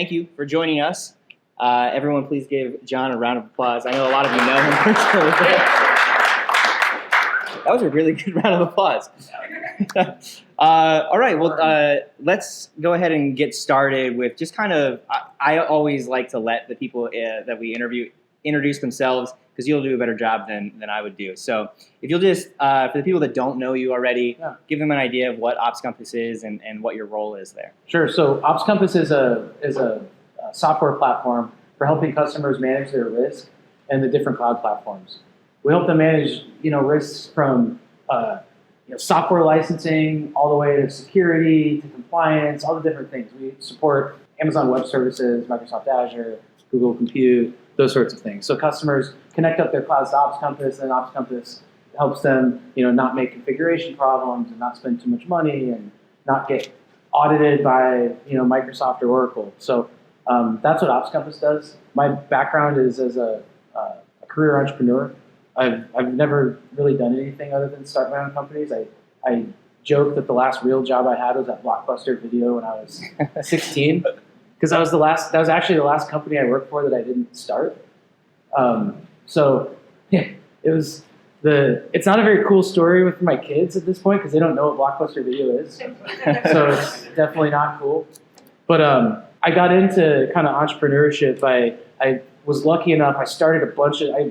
thank you for joining us. Everyone, please give John a round of applause. I know a lot of you know him personally. That was a really good round of applause. All right, well, let's go ahead and get started with just kind of, I always like to let the people that we interview introduce themselves, because you'll do a better job than I would do. So if you'll just, for the people that don't know you already, give them an idea of what OpsCompass is and what your role is there. Sure. So OpsCompass is a software platform for helping customers manage their risk and the different cloud platforms. We help them manage, risks from software licensing all the way to security to compliance, all the different things. We support Amazon Web Services, Microsoft Azure, Google Compute, those sorts of things. So customers connect up their clouds to OpsCompass, and OpsCompass helps them, not make configuration problems and not spend too much money and not get audited by, Microsoft or Oracle. So that's what OpsCompass does. My background is as a career entrepreneur. I've never really done anything other than start my own companies. I joke that the last real job I had was at Blockbuster Video when I was 16. Because that was actually the last company I worked for that I didn't start. It's not a very cool story with my kids at this point because they don't know what Blockbuster Video is. So it's definitely not cool. But I got into kind of entrepreneurship. I was lucky enough, I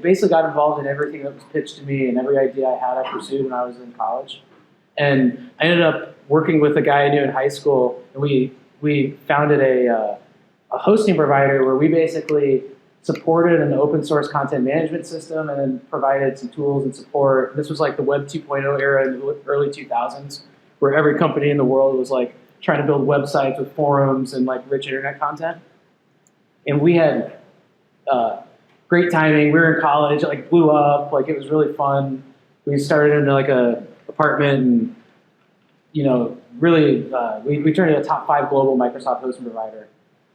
basically got involved in everything that was pitched to me, and every idea I had I pursued when I was in college. And I ended up working with a guy I knew in high school, and we founded a hosting provider where we basically supported an open source content management system and then provided some tools and support. This was like the Web 2.0 era in the early 2000s, where every company in the world was like trying to build websites with forums and like rich internet content. And we had great timing. We were in college, it blew up, it was really fun. We started into a apartment and, really, we turned into a top 5 global Microsoft hosting provider.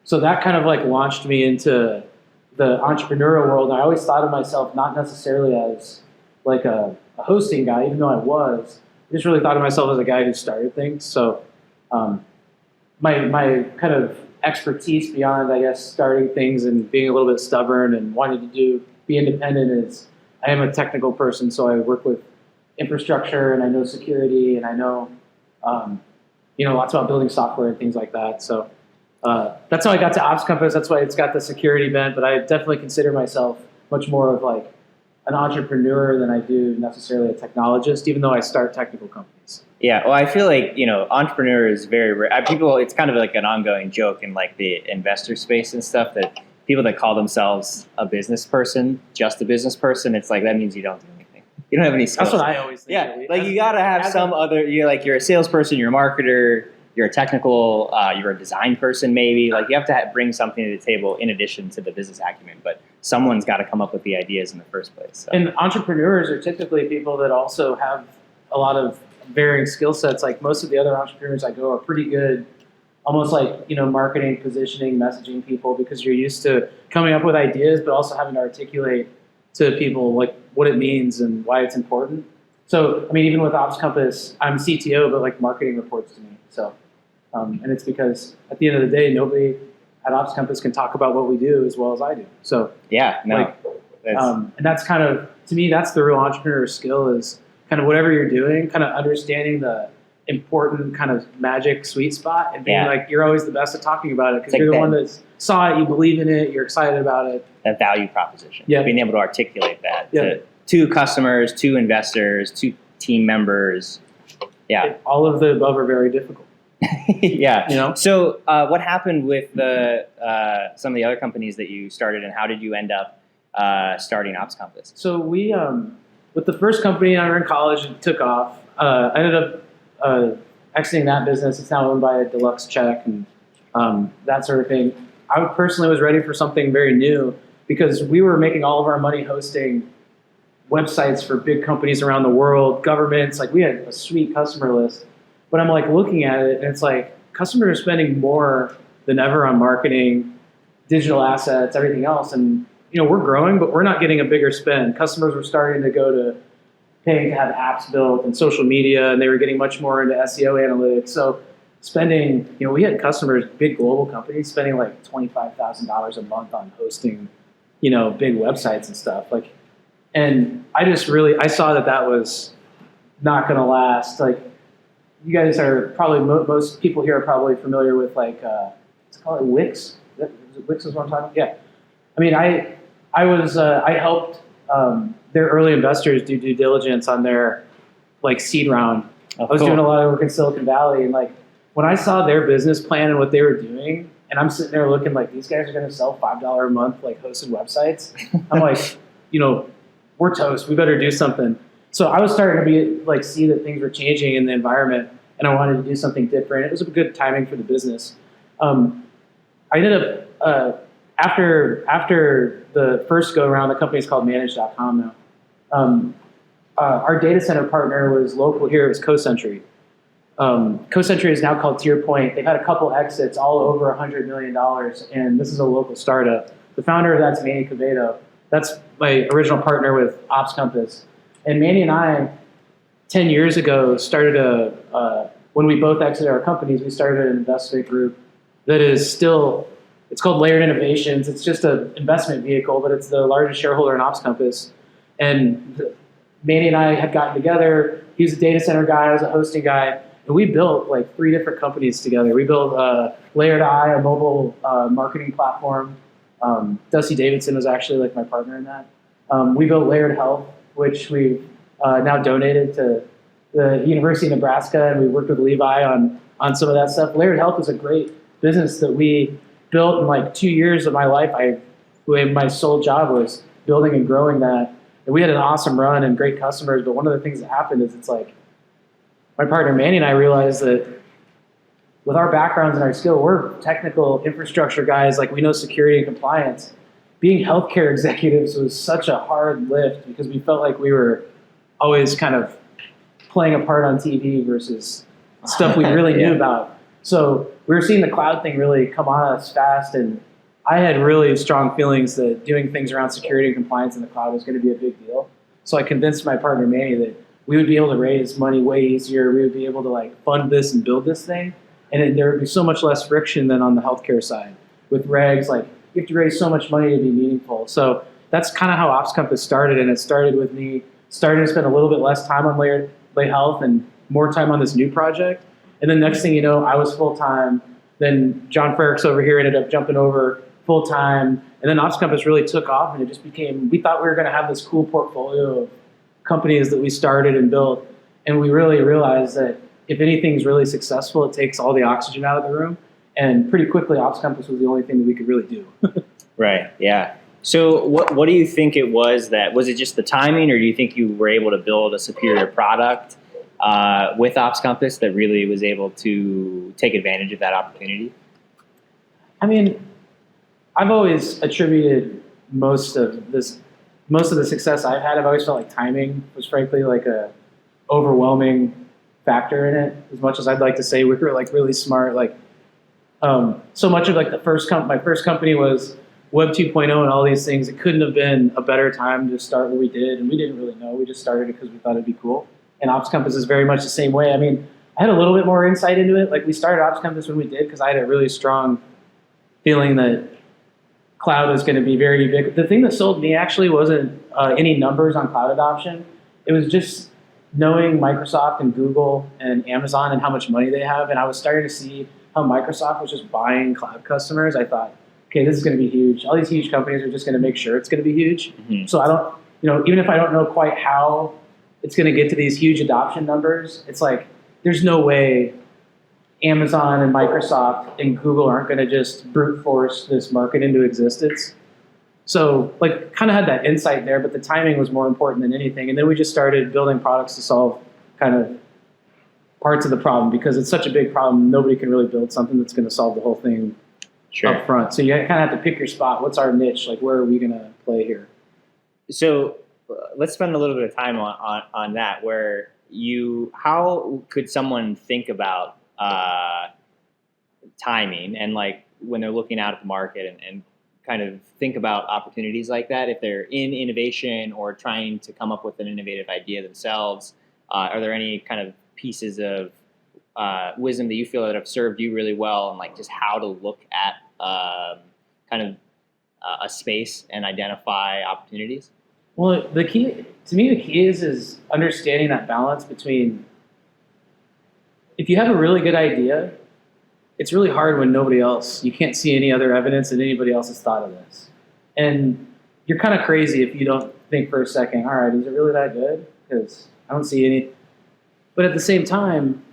So that kind of launched me into the entrepreneurial world. And I always thought of myself not necessarily as a hosting guy, even though I was. I just really thought of myself as a guy who started things. So my kind of expertise beyond, I guess, starting things and being a little bit stubborn and wanting to be independent is I am a technical person. So I work with infrastructure and I know security and I know lots about building software and things like that. So that's how I got to OpsCompass. That's why it's got the security bent, but I definitely consider myself much more of an entrepreneur than I do necessarily a technologist, even though I start technical companies. Yeah, well, I feel like, entrepreneur is very rare. It's kind of like an ongoing joke in the investor space and stuff that people that call themselves a business person, just a business person, it's that means you don't do anything. You don't have any skills. That's what I always think. Yeah, you got to have some other, you're a salesperson, you're a marketer, you're a technical, you're a design person maybe. You have to bring something to the table in addition to the business acumen, but someone's got to come up with the ideas in the first place. So. And entrepreneurs are typically people that also have a lot of varying skill sets. Most of the other entrepreneurs I go are pretty good, almost marketing, positioning, messaging people, because you're used to coming up with ideas, but also having to articulate to people what it means and why it's important. So, even with OpsCompass, I'm CTO, but marketing reports to me. So, and it's because at the end of the day, nobody at OpsCompass can talk about what we do as well as I do. So, yeah, no. And that's kind of, to me, that's the real entrepreneur skill is kind of whatever you're doing, kind of understanding the important kind of magic sweet spot and being you're always the best at talking about it because you're the one that saw it, you believe in it, you're excited about it. That value proposition. Yeah. Being able to articulate that to customers, to investors, to team members. Yeah. All of the above are very difficult. Yeah. So what happened with some of the other companies that you started, and how did you end up starting OpsCompass? So we, with the first company, I were in college and took off. I ended up exiting that business. It's now owned by a Deluxe Check and that sort of thing. I personally was ready for something very new because we were making all of our money hosting websites for big companies around the world, governments. We had a sweet customer list. But I'm looking at it and it's customers are spending more than ever on marketing, digital assets, everything else. And, we're growing, but we're not getting a bigger spend. Customers were starting to go to paying to have apps built and social media, and they were getting much more into SEO analytics. So spending, we had customers, big global companies spending like $25,000 a month on hosting, big websites and stuff. Like, and I saw that was not going to last. Like, you guys are probably, most people here are probably familiar with like, it's called Wix. Wix is what I'm talking about? Yeah. I mean, I helped their early investors do due diligence on their like seed round. I was doing a lot of work in Silicon Valley, and like when I saw their business plan and what they were doing, and I'm sitting there looking like these guys are going to sell $5 a month like hosted websites. I'm like, we're toast. We better do something. So I was starting to see that things were changing in the environment, and I wanted to do something different. It was a good timing for the business. I ended up after the first go around, the company's called Manage.com now. Our data center partner was local here. It was CoCentry. CoCentry is now called TierPoint. They've had a couple exits, all over $100 million, and this is a local startup. The founder of that's Manny Cavedo. That's my original partner with OpsCompass. And Manny and I, 10 years ago, started when we both exited our companies, we started an investment group that is still, it's called Layered Innovations. It's just an investment vehicle, but it's the largest shareholder in OpsCompass. And Manny and I had gotten together. He was a data center guy, I was a hosting guy, and we built like 3 different companies together. We built Layered Eye, a mobile marketing platform. Dusty Davidson was actually like my partner in that. We built Layered Health, which we've now donated to the University of Nebraska, and we worked with Levi on some of that stuff. Layered Health is a great business that we built in like 2 years of my life. My sole job was building and growing that. And we had an awesome run and great customers, but one of the things that happened is it's like my partner Manny and I realized that with our backgrounds and our skill, we're technical infrastructure guys, like we know security and compliance. Being healthcare executives was such a hard lift because we felt like we were always kind of playing a part on TV versus stuff we really knew about. So we were seeing the cloud thing really come on us fast, and I had really strong feelings that doing things around security and compliance in the cloud was going to be a big deal. So I convinced my partner Manny that we would be able to raise money way easier. We would be able to like fund this and build this thing, and there would be so much less friction than on the healthcare side with regs. Like you have to raise so much money to be meaningful. So that's kind of how OpsCompass started, and it started with me starting to spend a little bit less time on Layered Health and more time on this new project. And then next thing you know, I was full time. Then John Frericks over here ended up jumping over full time, and then OpsCompass really took off, and it just became, we thought we were going to have this cool portfolio of companies that we started and built, and we really realized that if anything's really successful, it takes all the oxygen out of the room, and pretty quickly OpsCompass was the only thing that we could really do. Right, yeah. So what do you think it was was it just the timing, or do you think you were able to build a superior product with OpsCompass that really was able to take advantage of that opportunity? I mean, I've always attributed most of the success I've had. I've always felt like timing was frankly like a overwhelming factor in it. As much as I'd like to say we were like really smart, like so much of like my first company was Web 2.0 and all these things. It couldn't have been a better time to start what we did, and we didn't really know. We just started it because we thought it'd be cool. And OpsCompass is very much the same way. I mean, I had a little bit more insight into it. Like we started OpsCompass when we did because I had a really strong feeling that cloud was going to be very big. The thing that sold me actually wasn't any numbers on cloud adoption. It was just knowing Microsoft and Google and Amazon and how much money they have. And I was starting to see how Microsoft was just buying cloud customers. I thought, okay, this is going to be huge. All these huge companies are just going to make sure it's going to be huge. Mm-hmm. So I don't, even if I don't know quite how it's going to get to these huge adoption numbers, it's like, there's no way Amazon and Microsoft and Google aren't going to just brute force this market into existence. So like kind of had that insight there, but the timing was more important than anything. And then we just started building products to solve kind of parts of the problem because it's such a big problem. Nobody can really build something that's going to solve the whole thing up front. So you kind of have to pick your spot. What's our niche? Like where are we going to play here? So let's spend a little bit of time on that. How could someone think about timing and like when they're looking out at the market and kind of think about opportunities like that, if they're in innovation or trying to come up with an innovative idea themselves? Are there any kind of pieces of wisdom that you feel that have served you really well, and like just how to look at kind of a space and identify opportunities? Well, the key is understanding that balance between, if you have a really good idea, it's really hard when you can't see any other evidence that anybody else has thought of this. And you're kind of crazy if you don't think for a second, all right, is it really that good? Because I don't see any. But at the same time,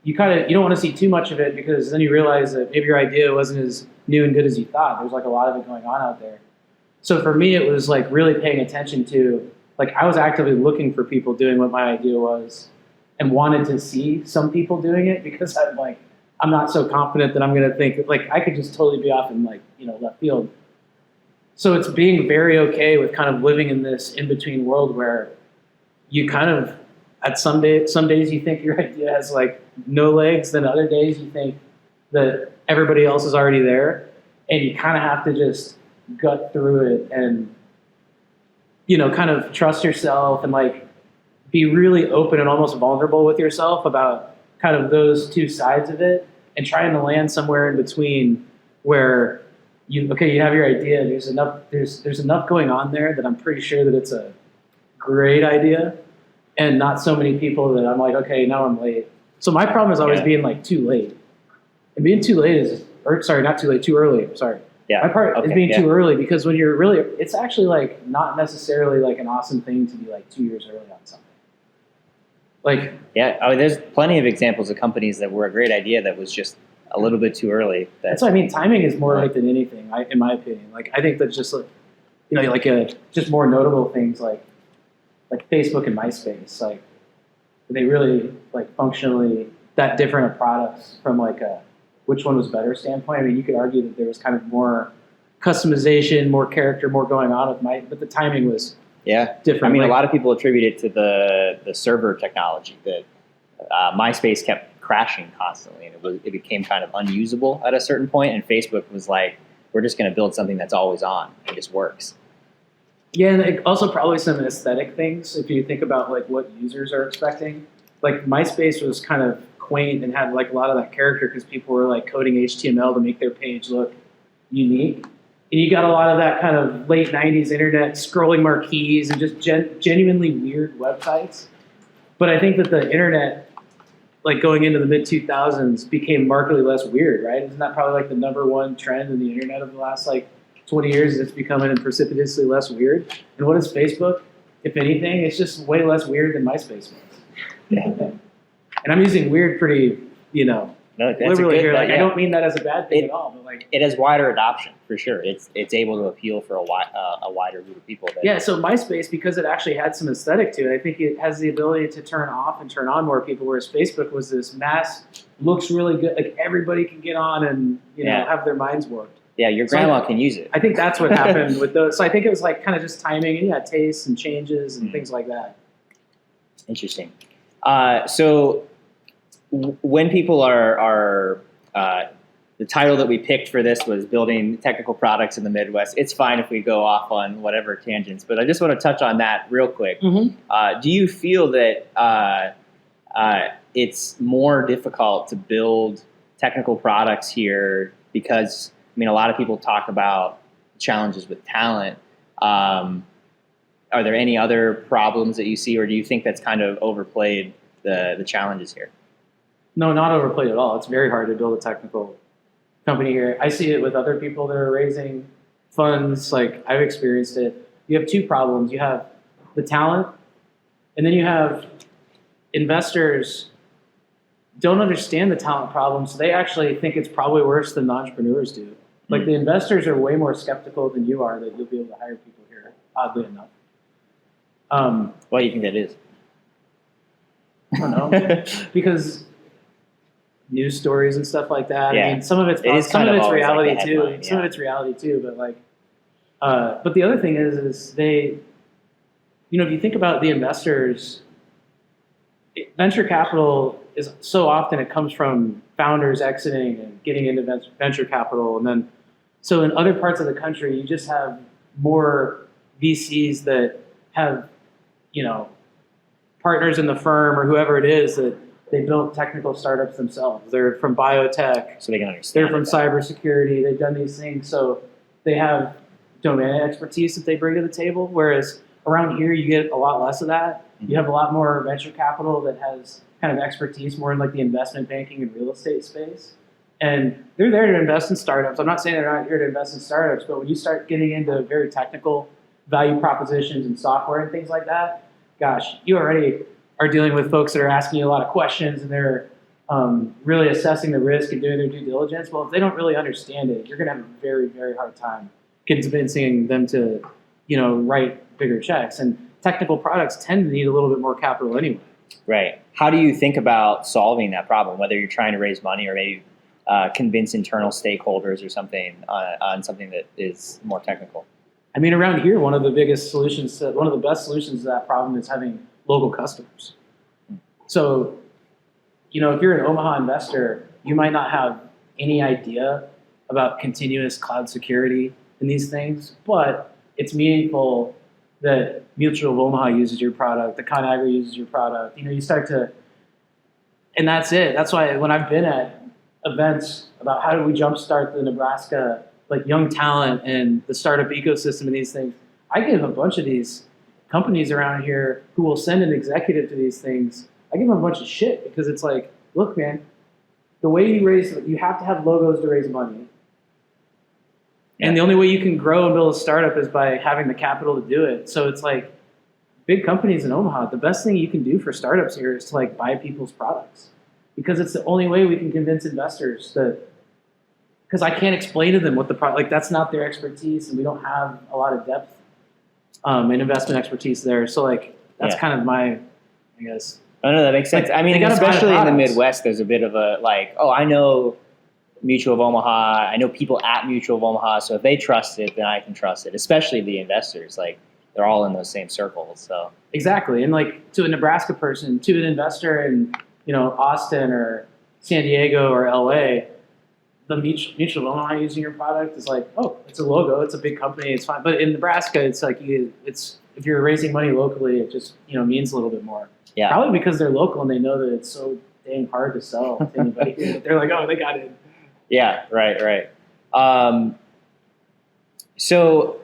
you don't want to see too much of it, because then you realize that maybe your idea wasn't as new and good as you thought. There's like a lot of it going on out there. So for me, it was like really paying attention to, like, I was actively looking for people doing what my idea was and wanted to see some people doing it, because I'm not so confident that I'm going to think, like, I could just totally be off in left field. So it's being very okay with kind of living in this in-between world where you kind of, some days you think your idea has like no legs, then other days you think that everybody else is already there, and you kind of have to just gut through it and, kind of trust yourself and like be really open and almost vulnerable with yourself about kind of those two sides of it, and trying to land somewhere in between where you have your idea. There's enough going on there that I'm pretty sure that it's a great idea, and not so many people that I'm like, okay, now I'm late. So my problem is always being like too late. And being too late not too late, too early. Sorry. Yeah. My part is being too early, because when you're really, it's actually like not necessarily like an awesome thing to be like 2 years early on something. Like, there's plenty of examples of companies that were a great idea that was just a little bit too early. That's what I mean. Timing is more right than anything, in my opinion. Like, I think that's just just more notable things like Facebook and MySpace. Like, they really like functionally that different of products from like a which one was better standpoint. I mean, you could argue that there was kind of more customization, more character, more going on with but the timing was different. I mean, a lot of people attribute it to the server technology that MySpace kept crashing constantly, and it became kind of unusable at a certain point. And Facebook was like, we're just going to build something that's always on. It just works. Yeah, and also probably some aesthetic things. If you think about like what users are expecting, like MySpace was kind of quaint and had like a lot of that character because people were like coding HTML to make their page look unique. And you got a lot of that kind of late 90s internet scrolling marquees and just genuinely weird websites. But I think that the internet, like going into the mid 2000s, became markedly less weird, right? Isn't that probably like the number one trend in the internet of the last like 20 years? It's becoming precipitously less weird. And what is Facebook? If anything, it's just way less weird than MySpace was. Yeah. And I'm using weird pretty, liberally here. Like, I don't mean that as a bad thing at all, but like it has wider adoption for sure. It's able to appeal for a wider group of people. So MySpace, because it actually had some aesthetic to it, I think it has the ability to turn off and turn on more people. Whereas Facebook was this mass, looks really good, like everybody can get on and have their minds warped. Yeah, your grandma can use it. I think that's what happened with those. So I think it was like kind of just timing and tastes and changes and things like that. Interesting. So when people are the title that we picked for this was Building Technical Products in the Midwest. It's fine if we go off on whatever tangents, but I just want to touch on that real quick. Mm-hmm. Do you feel that it's more difficult to build technical products here because, I mean, a lot of people talk about challenges with talent. Are there any other problems that you see, or do you think that's kind of overplayed the challenges here? No, not overplayed at all. It's very hard to build a technical company here. I see it with other people that are raising funds. Like, I've experienced it. You have two problems. You have the talent, and then you have investors don't understand the talent problem, so they actually think it's probably worse than the entrepreneurs do. Like, the investors are way more skeptical than you are that you'll be able to hire people here, oddly enough. Why do you think that is? I don't know. Because news stories and stuff like that. Yeah. I mean, some of it's reality too. Headline, some of it's reality too. But like, but the other thing is they, if you think about the investors, venture capital is so often it comes from founders exiting and getting into venture capital, and then so in other parts of the country you just have more VCs that have partners in the firm or whoever it is that they built technical startups themselves. They're from biotech. So they can understand. They're from cybersecurity. They've done these things. So they have domain expertise that they bring to the table. Whereas around here, you get a lot less of that. You have a lot more venture capital that has kind of expertise more in like the investment banking and real estate space. And they're there to invest in startups. I'm not saying they're not here to invest in startups, but when you start getting into very technical value propositions and software and things like that, gosh, you already are dealing with folks that are asking you a lot of questions and they're really assessing the risk and doing their due diligence. Well, if they don't really understand it, you're going to have a very, very hard time convincing them to, write bigger checks. And technical products tend to need a little bit more capital anyway. Right. How do you think about solving that problem, whether you're trying to raise money or maybe convince internal stakeholders or something on something that is more technical? I mean, around here, one of the best solutions to that problem is having local customers. So, if you're an Omaha investor, you might not have any idea about continuous cloud security and these things, but it's meaningful that Mutual of Omaha uses your product, the ConAgra uses your product. You start to, and that's it. That's why when I've been at events about how do we jumpstart the Nebraska, like young talent and the startup ecosystem and these things, I give a bunch of these companies around here who will send an executive to these things. I give them a bunch of shit because it's like, look, man, the way you have to have logos to raise money. And the only way you can grow and build a startup is by having the capital to do it. So it's like big companies in Omaha, the best thing you can do for startups here is to like buy people's products, because it's the only way we can convince investors that, because I can't explain to them what the product, like that's not their expertise and we don't have a lot of depth and investment expertise there. So like, that's kind of my, I guess. Oh, no, that makes sense. Like, I mean, especially in the Midwest, there's a bit of a like, oh, I know Mutual of Omaha. I know people at Mutual of Omaha. So if they trust it, then I can trust it, especially the investors. Like they're all in those same circles. So exactly. And like to a Nebraska person, to an investor in, Austin or San Diego or LA, the Mutual of Omaha using your product is like, oh, it's a logo. It's a big company. It's fine. But in Nebraska, it's like, if you're raising money locally, it just, means a little bit more. Yeah. Probably because they're local and they know that it's so dang hard to sell to anybody. They're like, oh, they got it. Yeah, right. So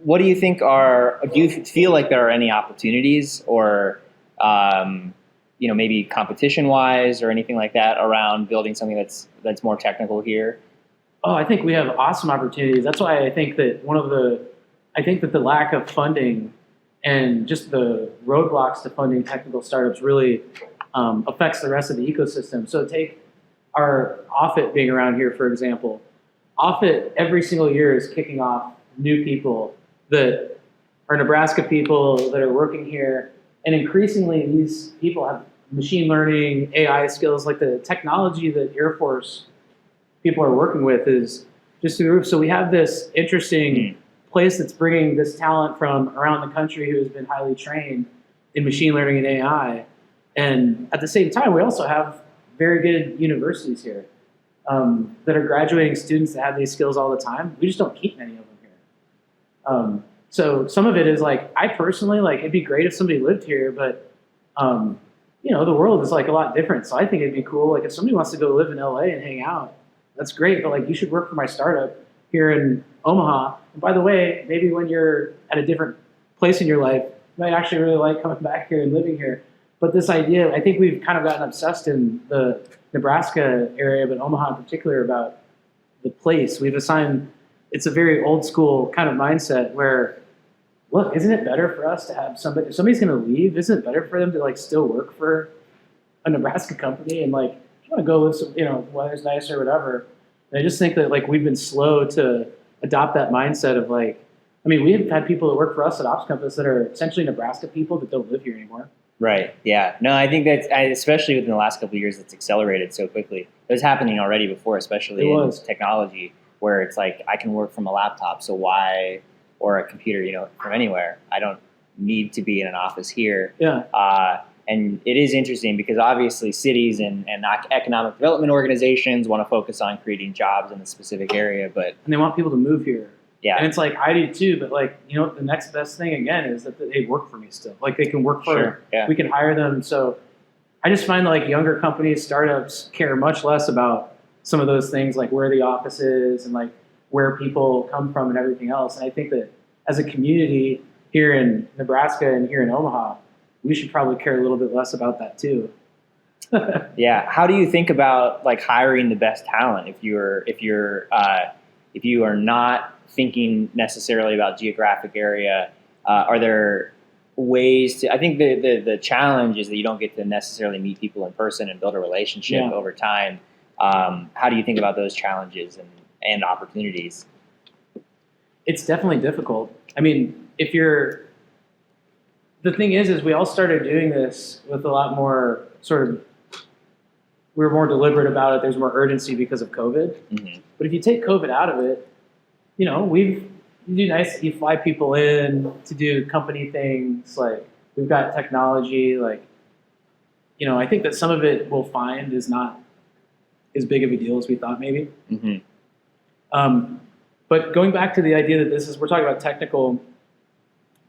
what do you think do you feel like there are any opportunities or, maybe competition-wise or anything like that around building something that's more technical here? Oh, I think we have awesome opportunities. That's why I think that the lack of funding and just the roadblocks to funding technical startups really affects the rest of the ecosystem. So take our Offit being around here, for example. Offit every single year is kicking off new people that are Nebraska people that are working here. And increasingly, these people have machine learning, AI skills, like the technology that Air Force people are working with is just through the roof. So we have this interesting place that's bringing this talent from around the country who has been highly trained in machine learning and AI. And at the same time, we also have very good universities here that are graduating students that have these skills all the time. We just don't keep many of them here. So some of it is like, I personally, like, it'd be great if somebody lived here, but the world is like a lot different. So I think it'd be cool. Like if somebody wants to go live in LA and hang out, that's great. But like, you should work for my startup here in Omaha. And by the way, maybe when you're at a different place in your life, you might actually really like coming back here and living here. But this idea, I think we've kind of gotten obsessed in the Nebraska area, but Omaha in particular, about the place. We've assigned, it's a very old school kind of mindset where, look, isn't it better for us to have somebody, if somebody's going to leave, isn't it better for them to like still work for a Nebraska company and like, if you want to go live some, weather's nice or whatever. And I just think that like we've been slow to adopt that mindset of like, I mean, we have had people that work for us at OpsCompass that are essentially Nebraska people that don't live here anymore. Right. Yeah. No, I think that especially within the last couple of years, it's accelerated so quickly. It was happening already before, especially in technology, where it's like I can work from a laptop, so why, or a computer, from anywhere. I don't need to be in an office here. Yeah. And it is interesting because obviously cities and economic development organizations want to focus on creating jobs in a specific area, and they want people to move here. Yeah. And it's like, I do too, but like, the next best thing again is that they work for me still. Like they can work for, we can hire them. So I just find that like younger companies, startups care much less about some of those things, like where the office is and like where people come from and everything else. And I think that as a community here in Nebraska and here in Omaha, we should probably care a little bit less about that too. Yeah. How do you think about like hiring the best talent if you are not thinking necessarily about geographic area? Are there ways to? I think the challenge is that you don't get to necessarily meet people in person and build a relationship over time. How do you think about those challenges and opportunities? It's definitely difficult. I mean, the thing is we all started doing this with a lot more we were more deliberate about it. There's more urgency because of COVID. Mm-hmm. But if you take COVID out of it, you fly people in to do company things. Like we've got technology. Like, I think that some of it we'll find is not as big of a deal as we thought maybe. Mm-hmm. But going back to the idea that we're talking about technical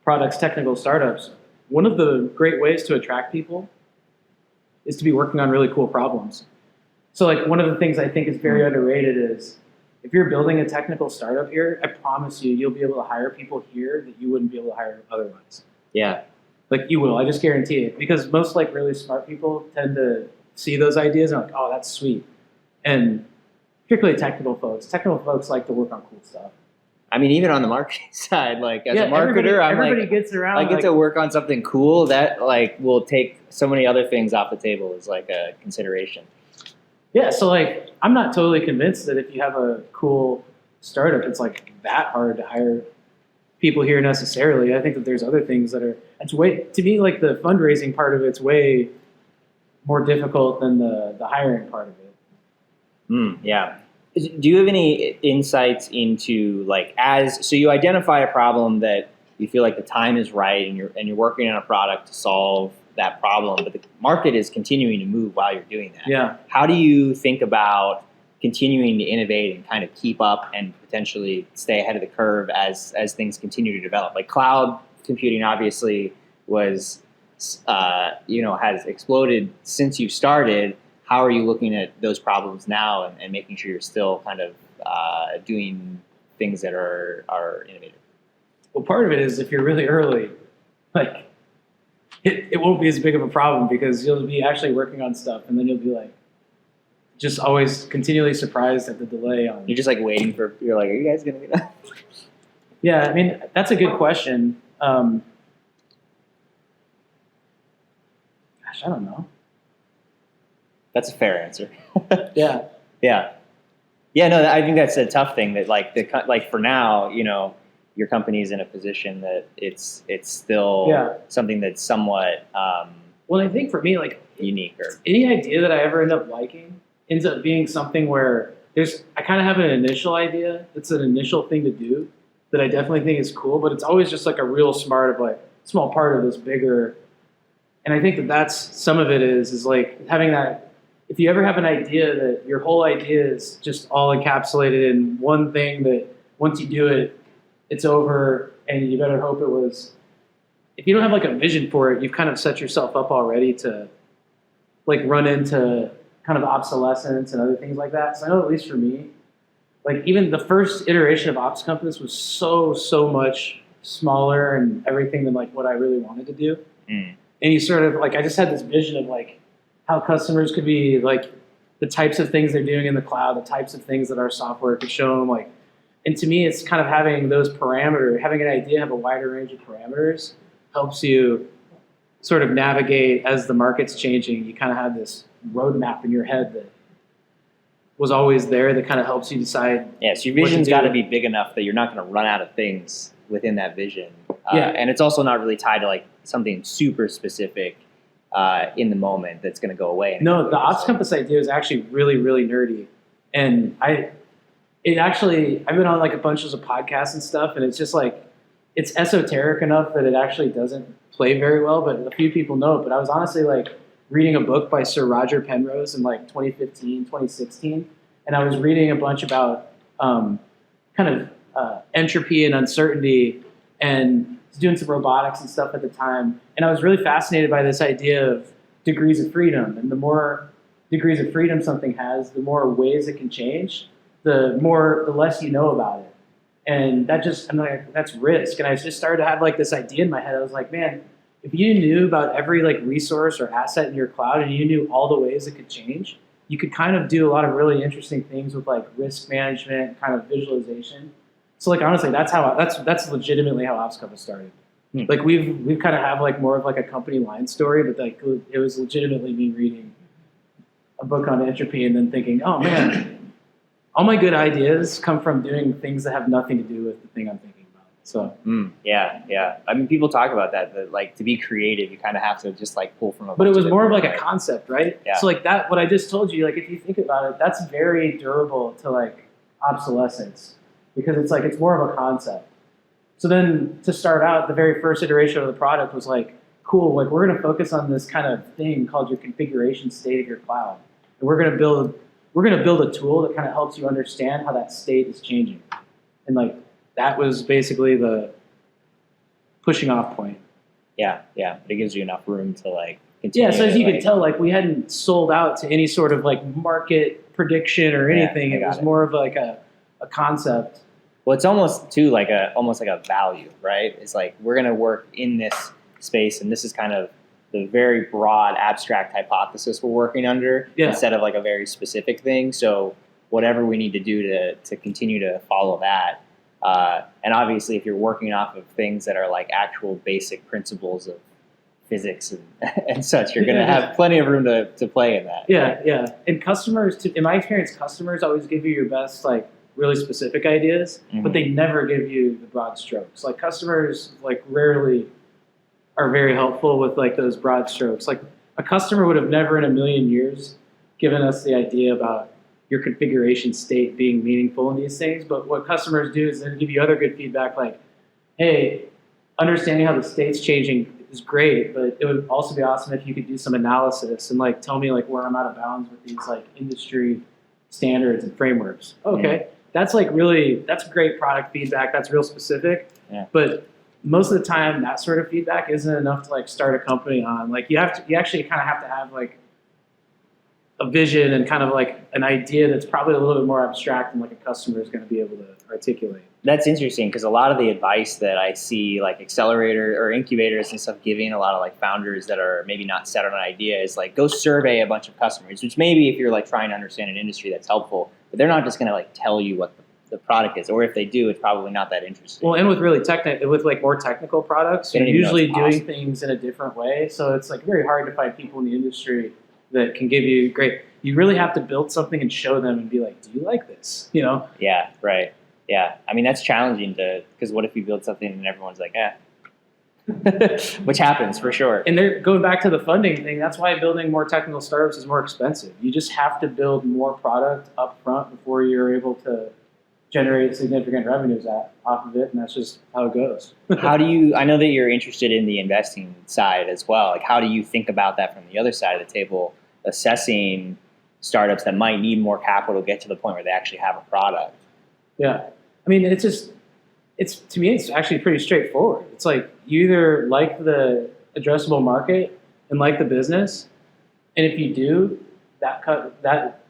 products, technical startups. One of the great ways to attract people is to be working on really cool problems. So like one of the things I think is very underrated is if you're building a technical startup here, I promise you'll be able to hire people here that you wouldn't be able to hire otherwise. Yeah. Like you will, I just guarantee it. Because most like really smart people tend to see those ideas and are like, oh, that's sweet. And particularly technical folks like to work on cool stuff. I mean, even on the marketing side, like as a marketer, everybody gets around. I get to work on something cool that like will take so many other things off the table as like a consideration. Yeah, so like I'm not totally convinced that if you have a cool startup, it's like that hard to hire people here necessarily. I think that there's other things to me like the fundraising part of it's way more difficult than the hiring part of it. Yeah. Do you have any insights into like so you identify a problem that you feel like the time is right and you're working on a product to solve that problem, but the market is continuing to move while you're doing that. Yeah. How do you think about continuing to innovate and kind of keep up and potentially stay ahead of the curve as things continue to develop? Like cloud computing obviously was has exploded since you started. How are you looking at those problems now and making sure you're still kind of doing things that are innovative? Well, part of it is if you're really early, like it won't be as big of a problem because you'll be actually working on stuff and then you'll be like just always continually surprised at the delay on. You're just like you're like, are you guys going to be done? Yeah, I mean, that's a good question. Gosh, I don't know. That's a fair answer. Yeah. Yeah. Yeah, no, I think that's a tough thing that like for now, your company's in a position that it's still something that's somewhat well, I think for me, like unique or any idea that I ever end up liking ends up being something where I kind of have an initial idea. It's an initial thing to do that I definitely think is cool, but it's always just like a real small part of this bigger. And I think that's some of it is like having that. If you ever have an idea that your whole idea is just all encapsulated in one thing that once you do it, it's over and you better hope it was. If you don't have like a vision for it, you've kind of set yourself up already to like run into kind of obsolescence and other things like that. So I know at least for me, like even the first iteration of OpsCompass was so much smaller and everything than like what I really wanted to do. And you sort of like, I just had this vision of like how customers could be like the types of things they're doing in the cloud, the types of things that our software could show them. Like, and to me, it's kind of having those parameters, having an idea, have a wider range of parameters helps you sort of navigate as the market's changing. You kind of have this roadmap in your head that was always there that kind of helps you decide. Yeah, so your vision's got to be big enough that you're not going to run out of things within that vision. And it's also not really tied to like something super specific in the moment that's going to go away. No, the OpsCompass idea is actually really, really nerdy. And I've been on like a bunch of podcasts and stuff, and it's just like, it's esoteric enough that it actually doesn't play very well, but a few people know it. But I was honestly like reading a book by Sir Roger Penrose in like 2015, 2016. And I was reading a bunch about entropy and uncertainty and doing some robotics and stuff at the time. And I was really fascinated by this idea of degrees of freedom. And the more degrees of freedom something has, the more ways it can change, the less you know about it. And I'm like, that's risk. And I just started to have like this idea in my head. I was like, man, if you knew about every like resource or asset in your cloud and you knew all the ways it could change, you could kind of do a lot of really interesting things with like risk management, kind of visualization. So like honestly, that's legitimately how OpsCompass started. Like we've kind of have like more of like a company line story, but like it was legitimately me reading a book on entropy and then thinking, oh man, all my good ideas come from doing things that have nothing to do with the thing I'm thinking about. So yeah. I mean, people talk about that like to be creative, you kind of have to just like pull from a. But it was more of like a concept, right? Yeah. So like that, what I just told you, like if you think about it, that's very durable to like obsolescence because it's more of a concept. So then to start out, the very first iteration of the product was like, cool, like we're going to focus on this kind of thing called your configuration state of your cloud, and we're going to build a tool that kind of helps you understand how that state is changing. And like, that was basically the pushing off point. Yeah. But it gives you enough room to like continue. Yeah, so as you could tell, like we hadn't sold out to any sort of like market prediction or anything. It was more of like a concept. Well, it's almost too like almost like a value, right? It's like, we're going to work in this space and this is kind of the very broad abstract hypothesis we're working under instead of like a very specific thing. So whatever we need to do to continue to follow that. And obviously if you're working off of things that are like actual basic principles of physics and such, you're going to have plenty of room to play in that. Yeah. And customers, in my experience, customers always give you your best, like really specific ideas, but they never give you the broad strokes. Like customers like rarely are very helpful with like those broad strokes. Like a customer would have never in a million years given us the idea about your configuration state being meaningful in these things. But what customers do is they give you other good feedback like, hey, understanding how the state's changing is great, but it would also be awesome if you could do some analysis and like tell me like where I'm out of bounds with these like industry standards and frameworks. Okay, that's great product feedback. That's real specific. Yeah. But most of the time, that sort of feedback isn't enough to like start a company on. Like you actually kind of have to have like a vision and kind of like an idea that's probably a little bit more abstract than like a customer is going to be able to articulate. That's interesting because a lot of the advice that I see like accelerator or incubators and stuff giving a lot of like founders that are maybe not set on an idea is like go survey a bunch of customers, which maybe if you're like trying to understand an industry that's helpful, but they're not just going to like tell you what the product is, or if they do, it's probably not that interesting. Well, and with really with like more technical products, you're usually doing things in a different way. So it's like very hard to find people in the industry that can give you great. You really have to build something and show them and be like, do you like this? You know? Yeah, right. Yeah. I mean, that's challenging because what if you build something and everyone's like, which happens for sure. And they're going back to the funding thing. That's why building more technical startups is more expensive. You just have to build more product up front before you're able to generate significant revenues off of it, and that's just how it goes. I know that you're interested in the investing side as well. Like, how do you think about that from the other side of the table, assessing startups that might need more capital to get to the point where they actually have a product? Yeah. I mean, to me, it's actually pretty straightforward. It's like you either like the addressable market and like the business, and if you do, that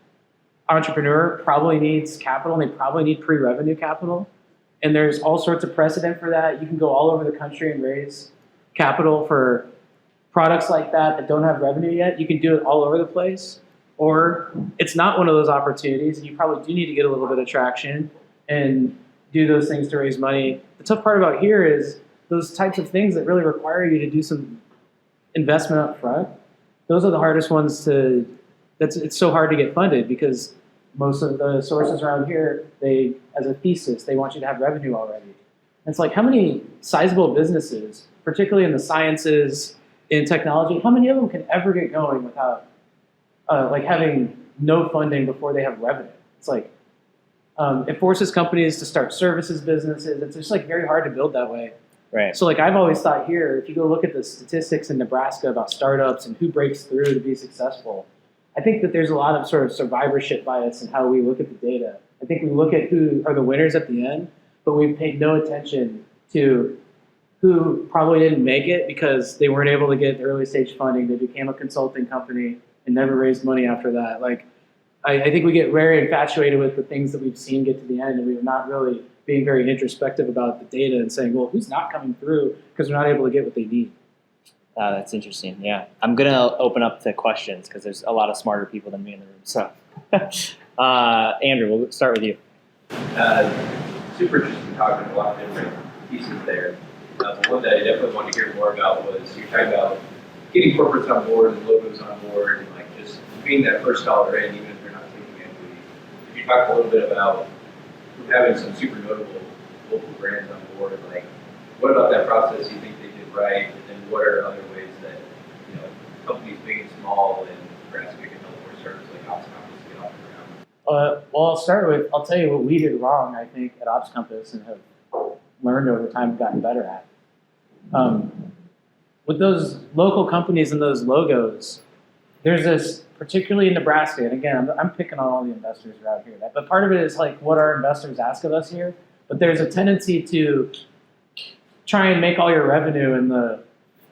entrepreneur probably needs capital, and they probably need pre-revenue capital. And there's all sorts of precedent for that. You can go all over the country and raise capital for products like that don't have revenue yet. You can do it all over the place. Or it's not one of those opportunities, and you probably do need to get a little bit of traction and do those things to raise money. The tough part about here is those types of things that really require you to do some investment up front. Those are the hardest ones it's so hard to get funded because most of the sources around here, as a thesis, they want you to have revenue already. And it's like, how many sizable businesses, particularly in the sciences, in technology, how many of them can ever get going without having no funding before they have revenue? It's like, it forces companies to start services businesses. It's just like very hard to build that way. Right. So like I've always thought here, if you go look at the statistics in Nebraska about startups and who breaks through to be successful, I think that there's a lot of sort of survivorship bias in how we look at the data. I think we look at who are the winners at the end, but we've paid no attention to who probably didn't make it because they weren't able to get early stage funding. They became a consulting company and never raised money after that. Like, I think we get very infatuated with the things that we've seen get to the end, and we're not really being very introspective about the data and saying, well, who's not coming through because they're not able to get what they need. That's interesting. Yeah, I'm gonna open up to questions because there's a lot of smarter people than me in the room. So, Andrew, we'll start with you. Super interesting talking a lot of different pieces there. One that I definitely wanted to hear more about was you talking about getting corporates on board and logos on board and like just being that first dollar in, even if they're not taking equity. If you talk a little bit about having some super notable local brands on board, like what about that process you think they did right, and then what are other ways that companies big and small and perhaps we can help more startups like OpsCompass get off the ground? Well, I'll tell you what we did wrong, I think, at OpsCompass and have learned over time and gotten better at. With those local companies and those logos, there's this, particularly in Nebraska, and again, I'm picking on all the investors around here, but part of it is like what our investors ask of us here, but there's a tendency to try and make all your revenue in the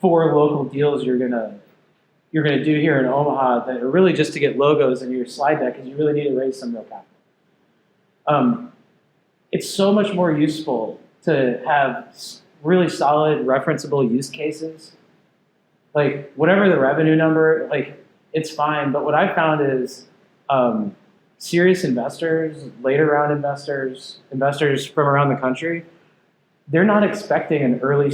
4 local deals you're gonna do here in Omaha that are really just to get logos in your slide deck because you really need to raise some real capital. It's so much more useful to have really solid referenceable use cases. Like whatever the revenue number, like it's fine. But what I found is serious investors, later round investors from around the country, they're not expecting an early,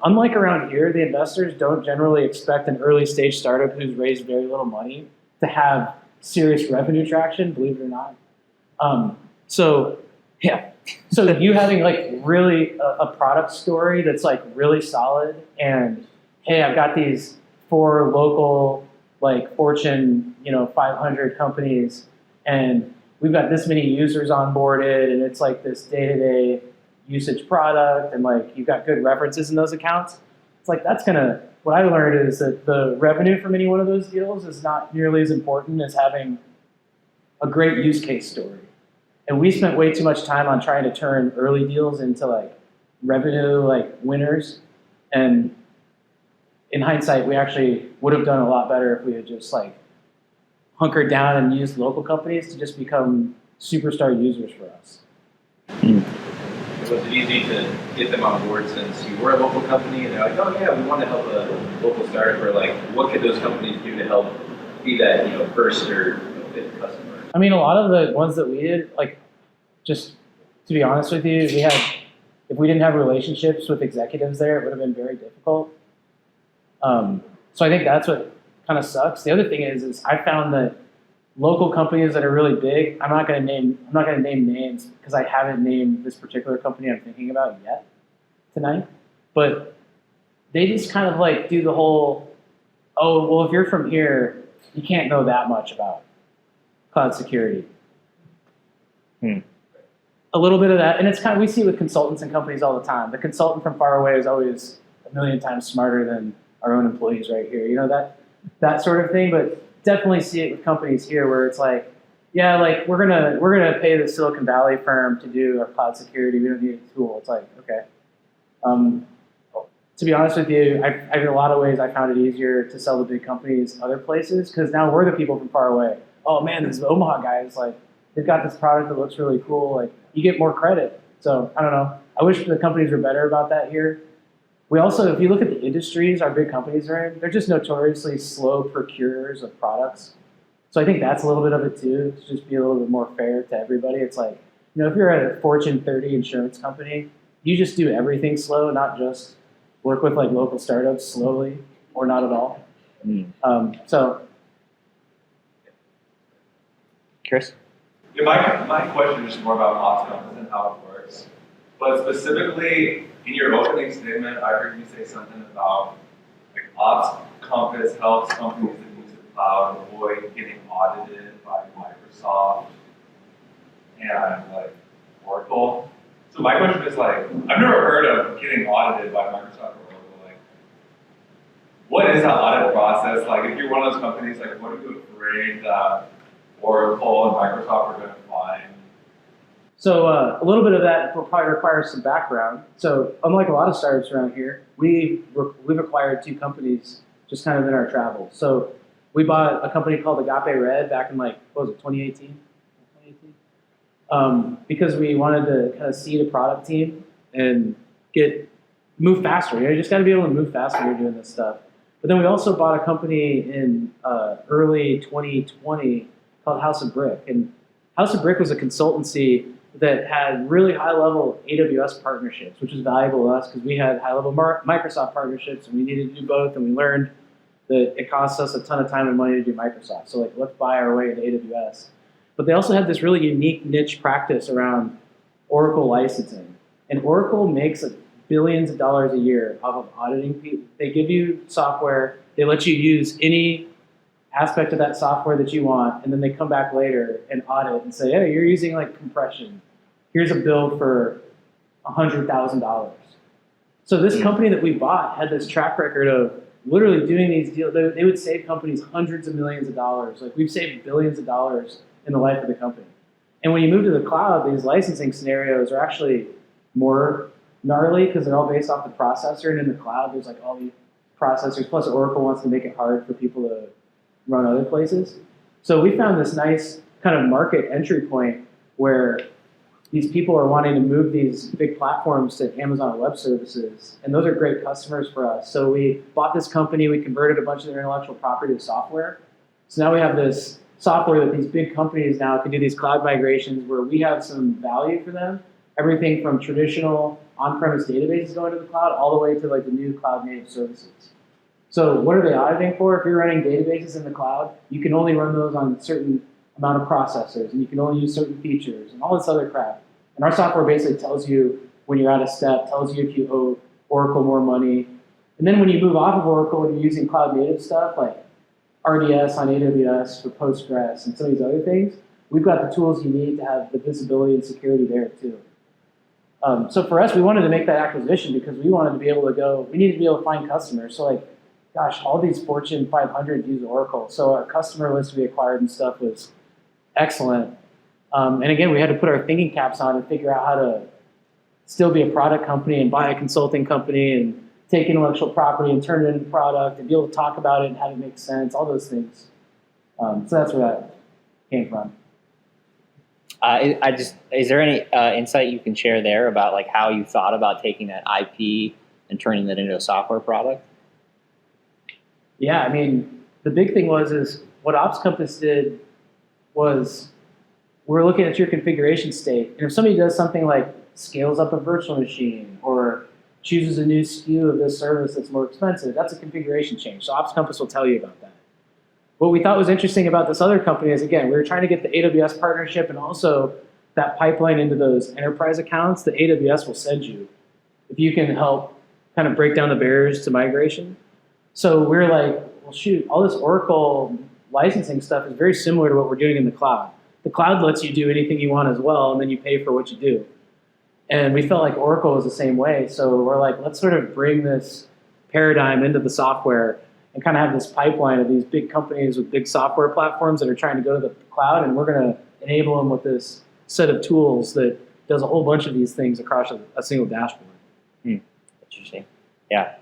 unlike around here, the investors don't generally expect an early stage startup who's raised very little money to have serious revenue traction, believe it or not. So you having like really a product story that's like really solid and hey, I've got these 4 local like Fortune 500 companies and we've got this many users onboarded and it's like this day-to-day usage product and like you've got good references in those accounts. It's like what I learned is that the revenue from any one of those deals is not nearly as important as having a great use case story. And we spent way too much time on trying to turn early deals into like revenue like winners. And in hindsight, we actually would have done a lot better if we had just like hunkered down and used local companies to just become superstar users for us. Was it easy to get them on board since you were a local company and they're like, oh yeah, we want to help a local startup, or like what could those companies do to help be that first or fifth customer? I mean, a lot of the ones that we did, like, just to be honest with you, if we didn't have relationships with executives there, it would have been very difficult. So I think that's what kind of sucks. The other thing is I found that local companies that are really big, I'm not going to name names because I haven't named this particular company I'm thinking about yet tonight, but they just kind of like do the whole, oh, well, if you're from here, you can't know that much about cloud security. A little bit of that, and it's kind of, we see it with consultants and companies all the time. The consultant from far away is always a million times smarter than our own employees right here. That sort of thing, but definitely see it with companies here where it's like, yeah, like we're gonna pay the Silicon Valley firm to do our cloud security. We don't need a tool. It's like, okay. To be honest with you, in a lot of ways, I found it easier to sell to big companies other places because now we're the people from far away. Oh man, these Omaha guys, like they've got this product that looks really cool. Like you get more credit. So I don't know. I wish the companies were better about that here. We also, if you look at the industries our big companies are in, they're just notoriously slow procurers of products. So I think that's a little bit of it too, to just be a little bit more fair to everybody. It's like, if you're at a Fortune 30 insurance company, you just do everything slow, not just work with like local startups slowly or not at all. Chris? Yeah, my question is more about OpsCompass and how it works. But specifically, in your opening statement, I heard you say something about like OpsCompass helps companies that use the cloud avoid getting audited by Microsoft and like Oracle. So my question is like, I've never heard of getting audited by Microsoft or Oracle. Like, what is that audit process? Like, if you're one of those companies, like, what are you afraid that Oracle and Microsoft are going to find? So a little bit of that will probably require some background. So unlike a lot of startups around here, we've acquired 2 companies just kind of in our travels. So we bought a company called Agape Red back in 2018? Because we wanted to kind of seed a product team and move faster. You just got to be able to move faster when you're doing this stuff. But then we also bought a company in early 2020 called House of Brick. And House of Brick was a consultancy that had really high-level AWS partnerships, which was valuable to us because we had high-level Microsoft partnerships, and we needed to do both, and we learned that it costs us a ton of time and money to do Microsoft. So let's buy our way into AWS. But they also had this really unique niche practice around Oracle licensing. And Oracle makes billions of dollars a year off of auditing people. They give you software, they let you use any aspect of that software that you want, and then they come back later and audit and say, hey, you're using compression. Here's a bill for $100,000. So this company that we bought had this track record of literally doing these deals. They would save companies hundreds of millions of dollars. We've saved billions of dollars in the life of the company. And when you move to the cloud, these licensing scenarios are actually more gnarly because they're all based off the processor. And in the cloud, there's all these processors. Plus, Oracle wants to make it hard for people to run other places. So we found this nice kind of market entry point where these people are wanting to move these big platforms to Amazon Web Services, and those are great customers for us. So we bought this company, we converted a bunch of their intellectual property to software. So now we have this software that these big companies now can do these cloud migrations where we have some value for them. Everything from traditional on-premise databases going to the cloud all the way to the new cloud-native services. So what are they auditing for? If you're running databases in the cloud, you can only run those on a certain amount of processors, and you can only use certain features and all this other crap. And our software basically tells you when you're out of step, tells you if you owe Oracle more money. And then when you move off of Oracle and you're using cloud-native stuff like RDS on AWS for Postgres and some of these other things, we've got the tools you need to have the visibility and security there too. So for us, we wanted to make that acquisition because we wanted to be able to we needed to be able to find customers. So gosh, all these Fortune 500 use Oracle. So our customer list we acquired and stuff was excellent. And again, we had to put our thinking caps on and figure out how to still be a product company and buy a consulting company and take intellectual property and turn it into product and be able to talk about it and have it make sense, all those things. So that's where that came from. Is there any insight you can share there about how you thought about taking that IP and turning that into a software product? Yeah, I mean, the big thing is what OpsCompass did was we're looking at your configuration state. And if somebody does something like scales up a virtual machine or chooses a new SKU of this service that's more expensive, that's a configuration change. So OpsCompass will tell you about that. What we thought was interesting about this other company is, again, we were trying to get the AWS partnership and also that pipeline into those enterprise accounts that AWS will send you if you can help kind of break down the barriers to migration. So we're like, well, shoot, all this Oracle licensing stuff is very similar to what we're doing in the cloud. The cloud lets you do anything you want as well, and then you pay for what you do. And we felt like Oracle was the same way. So we're like, let's sort of bring this paradigm into the software and kind of have this pipeline of these big companies with big software platforms that are trying to go to the cloud, and we're going to enable them with this set of tools that does a whole bunch of these things across a single dashboard. Interesting. Yeah.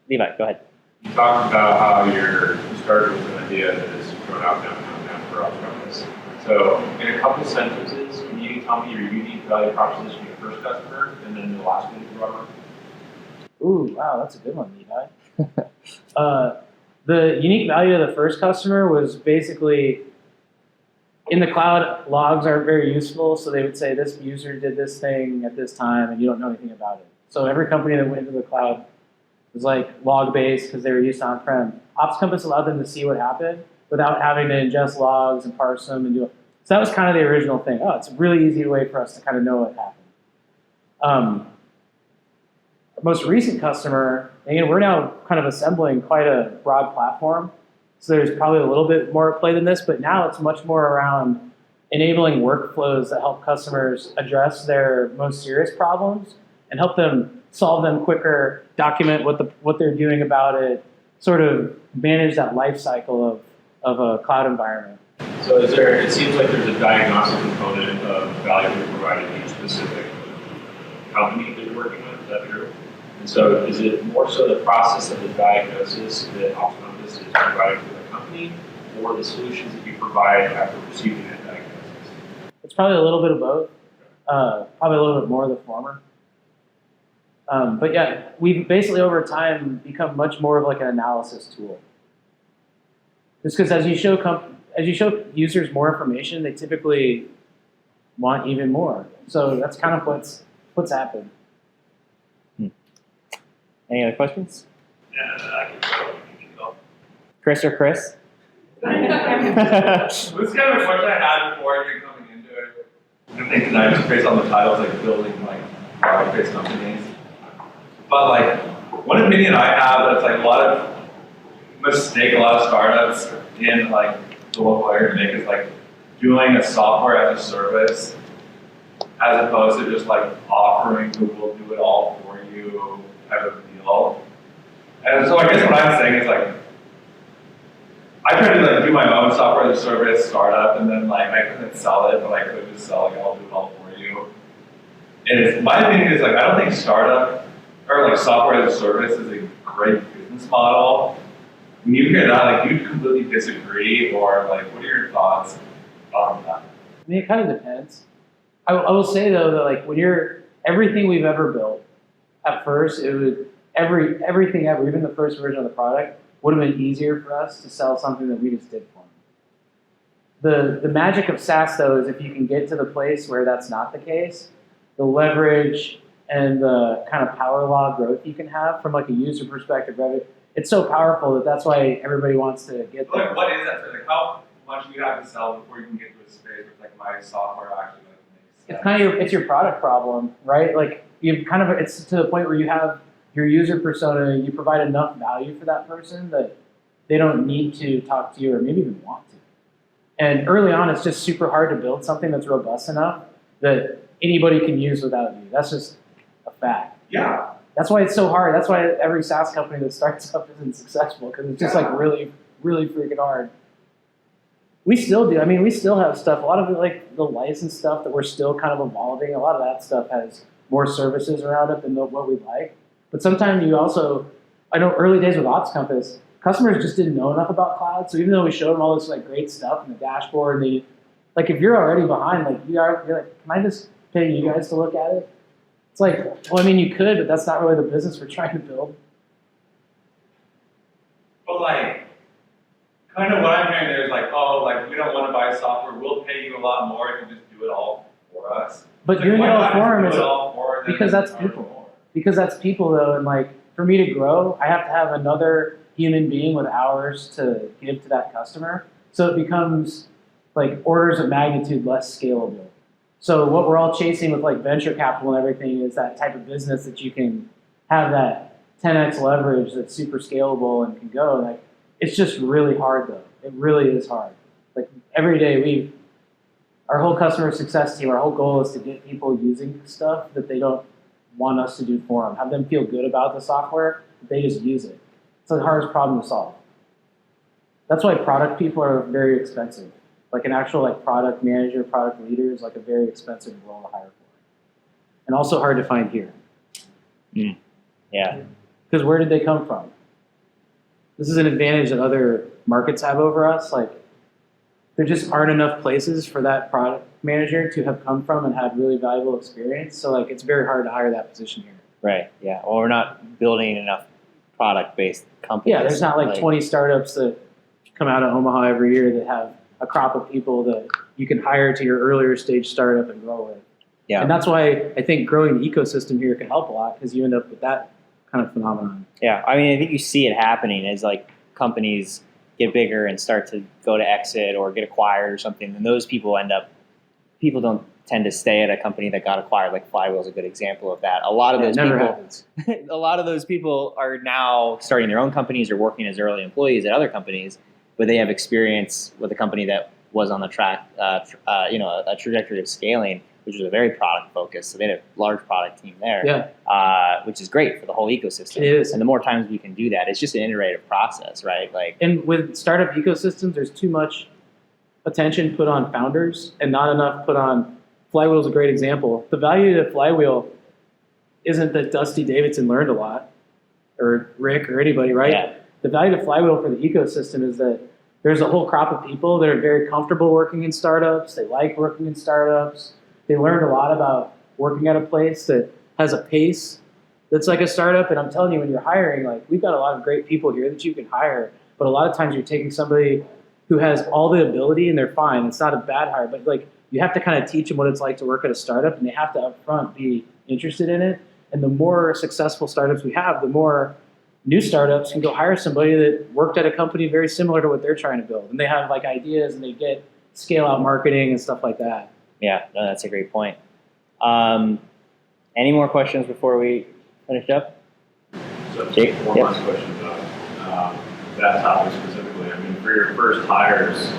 Levi, go ahead. You talked about how you started with an idea that is going out down for OpsCompass. So in a couple sentences, can you tell me your unique value proposition to your first customer and then the last one you brought on? Ooh, wow, that's a good one, Levi. The unique value of the first customer was basically, in the cloud, logs aren't very useful, so they would say this user did this thing at this time and you don't know anything about it. So every company that went into the cloud was log-based because they were used to on-prem. OpsCompass allowed them to see what happened without having to ingest logs and parse them and do it. So that was kind of the original thing. Oh, it's a really easy way for us to kind of know what happened. Our most recent customer, again, we're now kind of assembling quite a broad platform. So there's probably a little bit more at play than this, but now it's much more around enabling workflows that help customers address their most serious problems and help them solve them quicker, document what they're doing about it, sort of manage that life cycle of a cloud environment. So it seems like there's a diagnostic component of value we provide in each specific company that you're working with, is that true? And so is it more so the process of the diagnosis that OpsCompass is providing for the company, or the solutions that you provide after receiving that diagnosis? It's probably a little bit of both. Probably a little bit more of the former. But yeah, we've basically over time become much more of like an analysis tool. Just because as you show users more information, they typically want even more. So that's kind of what's happened. Any other questions? Yeah, I can go. Chris or Chris? This is kind of a question I had before even coming into it. I think tonight just based on the titles, like building like product-based companies. But like one opinion I have that's like a lot of mistake a lot of startups in like the local area make is like doing a software as a service as opposed to just like offering Google do it all for you type of deal. And so I guess what I'm saying is like I tried to like do my own software as a service startup, and then like I couldn't sell it, but I could just sell like I'll do it all for you. And my opinion is like I don't think startup or like software as a service is a great business model. When you hear that, like do you completely disagree, or like what are your thoughts on that? I mean, it kind of depends. I will say though that like when everything we've ever built, at first it would everything ever, even the first version of the product, would have been easier for us to sell something that we just did for them. The magic of SaaS though is if you can get to the place where that's not the case, the leverage and the kind of power law growth you can have from like a user perspective, right? It's so powerful that's why everybody wants to get there. Like, what is that? Like, how much do you have to sell before you can get to a space where like my software actually like, makes sense? It's kind of it's your product problem, right? Like you kind of it's to the point where you have your user persona, you provide enough value for that person that they don't need to talk to you or maybe even want to. And early on, it's just super hard to build something that's robust enough that anybody can use without you. That's just a fact. Yeah. That's why it's so hard. That's why every SaaS company that starts up isn't successful, because it's just like really, really freaking hard. We still do. I mean, we still have stuff. A lot of it, like the license stuff that we're still kind of evolving. A lot of that stuff has more services around it than what we like. But sometimes you also, I know early days with OpsCompass, customers just didn't know enough about cloud. So even though we showed them all this like great stuff in the dashboard, like if you're already behind, like you're like, can I just pay you guys to look at it? It's like, well, I mean, you could, but that's not really the business we're trying to build. But like, kind of what I'm hearing there is like, oh, like we don't want to buy software. We'll pay you a lot more if you just do it all for us. But Like, doing it why all not for just them do is it all for them because and that's charge people. more? Because that's people though, and like for me to grow, I have to have another human being with hours to give to that customer. So it becomes like orders of magnitude less scalable. So what we're all chasing with like venture capital and everything is that type of business that you can have that 10x leverage that's super scalable and can go. Like it's just really hard though. It really is hard. Like every day our whole customer success team, our whole goal is to get people using stuff that they don't want us to do for them. Have them feel good about the software, but they just use it. It's the hardest problem to solve. That's why product people are very expensive. Like an actual like product manager, product leader is like a very expensive role to hire for. And also hard to find here. Yeah. Because where did they come from? This is an advantage that other markets have over us. Like there just aren't enough places for that product manager to have come from and had really valuable experience. So like it's very hard to hire that position here. Right. Yeah. Well, we're not building enough product-based companies. Yeah, there's not like 20 startups that come out of Omaha every year that have a crop of people that you can hire to your earlier stage startup and grow with. Yeah. And that's why I think growing the ecosystem here can help a lot, because you end up with that kind of phenomenon. Yeah. I mean, I think you see it happening as like companies get bigger and start to go to exit or get acquired or something. And those people don't tend to stay at a company that got acquired. Like Flywheel is a good example of that. A lot of those never people, happens. a lot of those people are now starting their own companies or working as early employees at other companies, but they have experience with a company that was on the track, a trajectory of scaling, which was a very product focused. So they had a large product team there, which is great for the whole ecosystem. It is. And the more times we can do that, it's just an iterative process, right? Like, And with startup ecosystems, there's too much attention put on founders and not enough put on. Flywheel is a great example. The value of Flywheel isn't that Dusty Davidson learned a lot, or Rick or anybody, right? Yeah. The value of Flywheel for the ecosystem is that there's a whole crop of people that are very comfortable working in startups. They like working in startups. They learned a lot about working at a place that has a pace that's like a startup. And I'm telling you, when you're hiring, like, we've got a lot of great people here that you can hire, but a lot of times you're taking somebody who has all the ability and they're fine. It's not a bad hire, but like, you have to kind of teach them what it's like to work at a startup, and they have to upfront be interested in it. And the more successful startups we have, the more new startups can go hire somebody that worked at a company very similar to what they're trying to build. And they have like ideas and they get scale out marketing and stuff like that. Yeah, no, that's a great point. Any more questions before we finish up? So Jake? one Yep. last question about that topic specifically. I mean, for your first hires,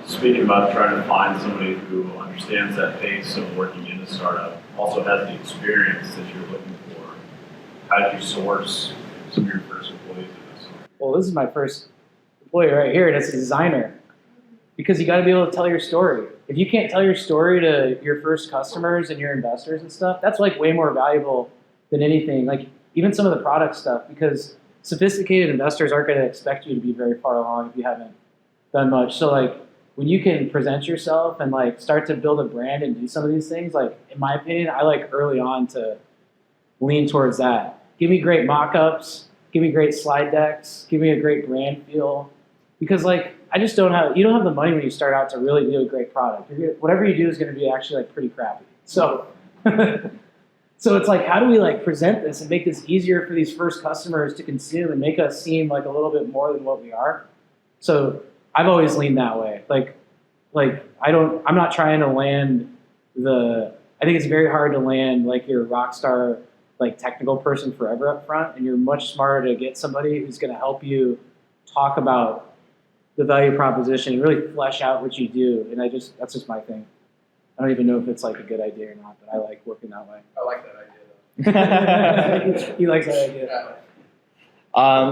speaking about trying to find somebody who understands that pace of working in a startup, also has the experience that you're looking for, how did you source some of your first employees in this? Well, this is my first employee right here, and it's a designer. Because you got to be able to tell your story. If you can't tell your story to your first customers and your investors and stuff, that's like way more valuable than anything. Like even some of the product stuff, because sophisticated investors aren't going to expect you to be very far along if you haven't done much. So like when you can present yourself and like start to build a brand and do some of these things, like in my opinion, I like early on to lean towards that. Give me great mock-ups, give me great slide decks, give me a great brand feel. Because like, I just don't have, you don't have the money when you start out to really do a great product. Whatever you do is going to be actually like pretty crappy. So, so it's like, how do we like present this and make this easier for these first customers to consume and make us seem like a little bit more than what we are? So I've always leaned that way. I'm not trying to land I think it's very hard to land like your rock star, like technical person forever up front. And you're much smarter to get somebody who's going to help you talk about the value proposition and really flesh out what you do. And that's just my thing. I don't even know if it's like a good idea or not, but I like working that way. I like that idea though. He likes that idea.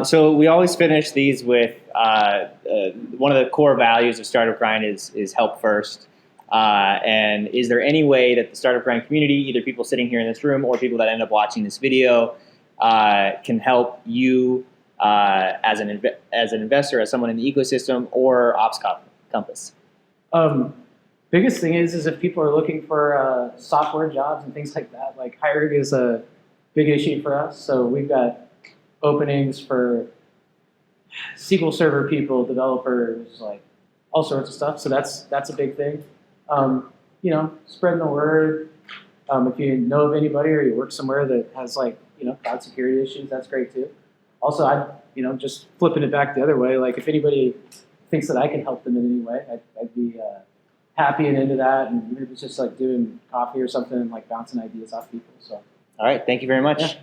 So we always finish these with one of the core values of Startup Grind is help first. And is there any way that the Startup Grind community, either people sitting here in this room or people that end up watching this video, can help you as an investor, as someone in the ecosystem, or OpsCompass? Biggest thing is if people are looking for software jobs and things like that, like hiring is a big issue for us. So we've got openings for SQL Server people, developers, like all sorts of stuff. So that's a big thing. Spreading the word. If you know of anybody or you work somewhere that has like, cloud security issues, that's great too. Also, just flipping it back the other way, like if anybody thinks that I can help them in any way, I'd be happy and into that. And even if it's just like doing coffee or something and like bouncing ideas off people. So. All right. Thank you very much. Yeah.